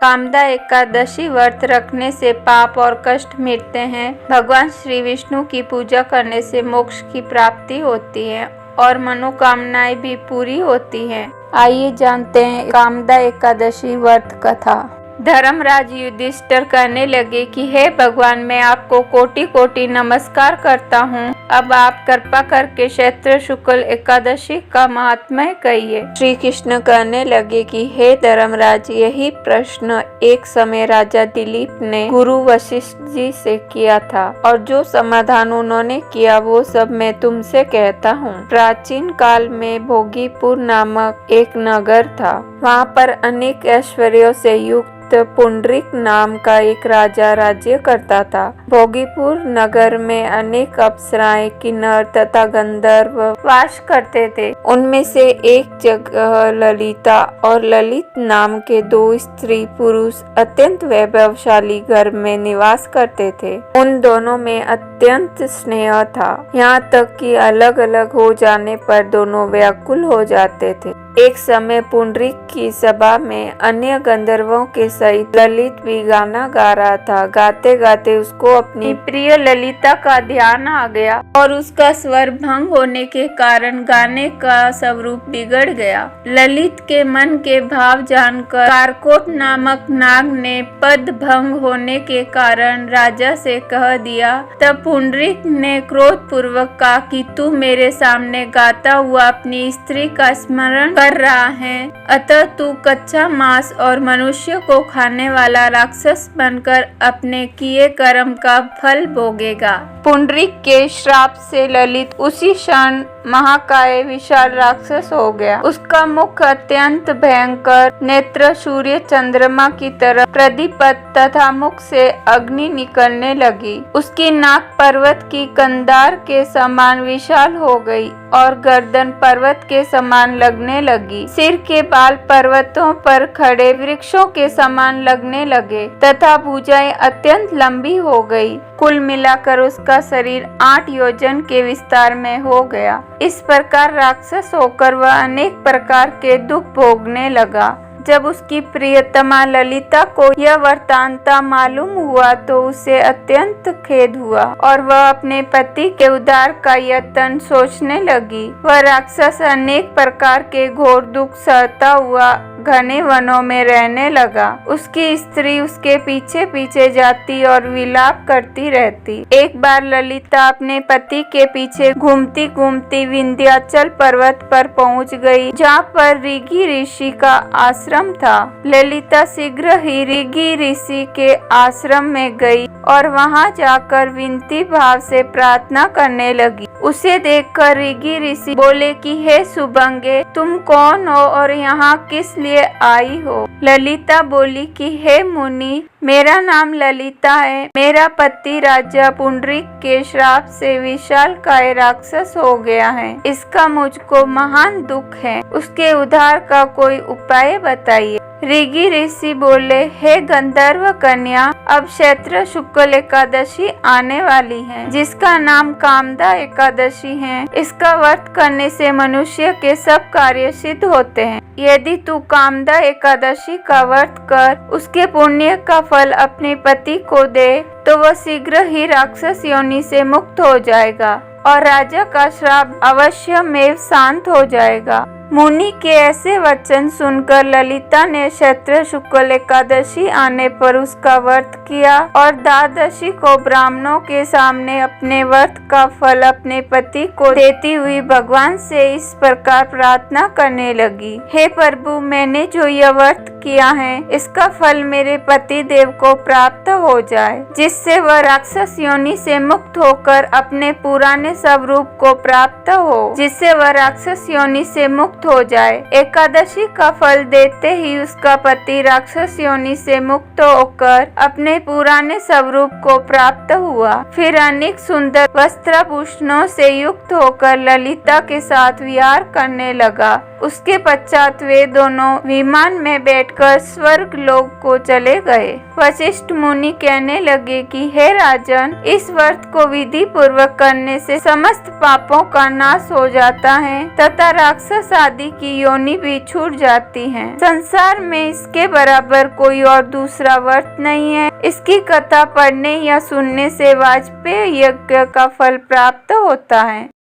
कामदा एकादशी व्रत रखने से पाप और कष्ट मिटते हैं। भगवान श्री विष्णु की पूजा करने से मोक्ष की प्राप्ति होती है और मनोकामनाएं भी पूरी होती हैं। आइए जानते हैं कामदा एकादशी व्रत कथा। धर्मराज युधिष्ठिर कहने लगे कि हे भगवान, मैं आपको कोटि कोटि नमस्कार करता हूँ। अब आप कृपा करके चैत्र शुक्ल एकादशी का महात्म्य कहिए। श्री कृष्ण कहने लगे कि हे धर्मराज, यही प्रश्न एक समय राजा दिलीप ने गुरु वशिष्ठ जी से किया था और जो समाधान उन्होंने किया वो सब मैं तुमसे कहता हूँ। प्राचीन काल में भोगीपुर नामक एक नगर था। वहाँ पर अनेक ऐश्वर्यों से युक्त पुंडरीक नाम का एक राजा राज्य करता था। भोगीपुर नगर में अनेक अप्सराएं, किन्नर तथा गंधर्व वास करते थे। उनमें से एक जगह ललिता और ललित नाम के दो स्त्री पुरुष अत्यंत वैभवशाली घर में निवास करते थे। उन दोनों में अत्यंत स्नेह था, यहाँ तक कि अलग अलग हो जाने पर दोनों व्याकुल हो जाते थे। एक समय पुंडरीक की सभा में अन्य गंधर्वों के सहित ललित भी गाना गा रहा था। गाते गाते उसको अपनी प्रिय ललिता का ध्यान आ गया और उसका स्वर भंग होने के कारण गाने का स्वरूप बिगड़ गया। ललित के मन के भाव जानकर कारकोट नामक नाग ने पद भंग होने के कारण राजा से कह दिया। तब पुंडरीक ने क्रोध पूर्वक कहा कि तू मेरे सामने गाता हुआ अपनी स्त्री का स्मरण कर रहा है, अतः तू कच्चा मांस और मनुष्य को खाने वाला राक्षस बनकर अपने किए कर्म का फल भोगेगा। पुंडरीक के श्राप से ललित उसी क्षण महाकाय विशाल राक्षस हो गया। उसका मुख अत्यंत भयंकर, नेत्र सूर्य चंद्रमा की तरह प्रदीप्त तथा मुख से अग्नि निकलने लगी। उसकी नाक पर्वत की कंधार के समान विशाल हो गई और गर्दन पर्वत के समान लगने लगी। सिर के बाल पर्वतों पर खड़े वृक्षों के समान लगने लगे तथा भुजाएं अत्यंत लंबी हो गई। कुल मिलाकर उसका शरीर 8 योजन के विस्तार में हो गया। इस प्रकार राक्षस होकर वह अनेक प्रकार के दुख भोगने लगा। जब उसकी प्रियतमा ललिता को यह वृत्तांत मालूम हुआ तो उसे अत्यंत खेद हुआ और वह अपने पति के उद्धार का यत्न सोचने लगी। वह राक्षस अनेक प्रकार के घोर दुख सहता हुआ घने वनों में रहने लगा। उसकी स्त्री उसके पीछे पीछे जाती और विलाप करती रहती। एक बार ललिता अपने पति के पीछे घूमती घूमती विंध्याचल पर्वत पर पहुंच गई, जहाँ पर ऋषि ऋषि का आश्रम था। ललिता शीघ्र ही ऋषि ऋषि के आश्रम में गई और वहां जाकर विनती भाव से प्रार्थना करने लगी। उसे देखकर ऋषि ऋषि बोले कि हे सुबंगे, तुम कौन हो और यहाँ किस लिए आई हो? ललिता बोली कि हे मुनि, मेरा नाम ललिता है। मेरा पति राजा पुंडरीक के श्राप से विशालकाय राक्षस हो गया है। इसका मुझको महान दुख है। उसके उद्धार का कोई उपाय बताइए। ऋषि ऋषि बोले, हे गंधर्व कन्या, अब चैत्र शुक्ल एकादशी आने वाली है, जिसका नाम कामदा एकादशी है। इसका व्रत करने से मनुष्य के सब कार्य सिद्ध होते हैं। यदि तू कामदा एकादशी का व्रत कर उसके पुण्य का फल अपने पति को दे तो वह शीघ्र ही राक्षस योनि से मुक्त हो जाएगा और राजा का श्राप अवश्य में शांत हो जाएगा। मुनि के ऐसे वचन सुनकर ललिता ने चैत्र शुक्ल एकादशी आने पर उसका व्रत किया और द्वादशी को ब्राह्मणों के सामने अपने व्रत का फल अपने पति को देती हुई भगवान से इस प्रकार प्रार्थना करने लगी। हे प्रभु, मैंने जो यह व्रत किया है इसका फल मेरे पति देव को प्राप्त हो जाए, जिससे वह राक्षस योनि से मुक्त होकर अपने पुराने स्वरूप को प्राप्त हो, जिससे वह राक्षस योनि से मुक्त हो जाए। एकादशी का फल देते ही उसका पति राक्षस योनि से मुक्त होकर अपने पुराने स्वरूप को प्राप्त हुआ। फिर अनेक सुंदर वस्त्राभूषणों से युक्त होकर ललिता के साथ विहार करने लगा। उसके पश्चात वे दोनों विमान में बैठकर स्वर्ग लोक को चले गए। वशिष्ठ मुनि कहने लगे कि हे राजन, इस व्रत को विधि पूर्वक करने से समस्त पापों का नाश हो जाता है तथा राक्षस आदि की योनि भी छूट जाती है। संसार में इसके बराबर कोई और दूसरा व्रत नहीं है। इसकी कथा पढ़ने या सुनने से वाजपेय यज्ञ का फल प्राप्त होता है।